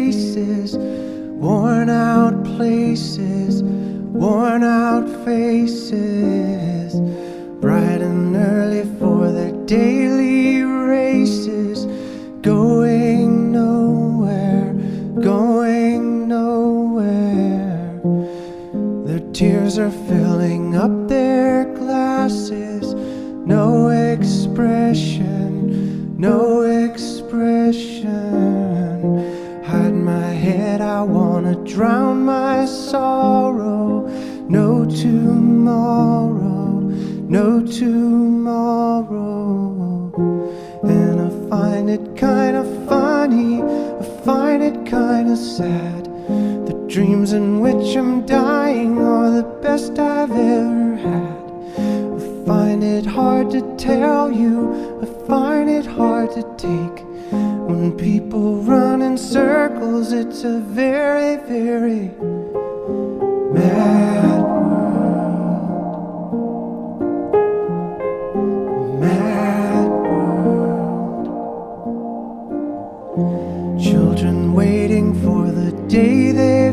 traces, worn out places, worn out faces, bright and early for their daily races, going nowhere, going nowhere. Their tears are filling up their glasses, no expression, no expression. Hide my head, I wanna drown my sorrow. No tomorrow, no tomorrow. And I find it kinda funny, I find it kinda sad. The dreams in which I'm dying are the best I've ever had. I find it hard to tell you, I find it hard to take. When people run in circles, it's a very, very mad world. Mad world. Children waiting for the day they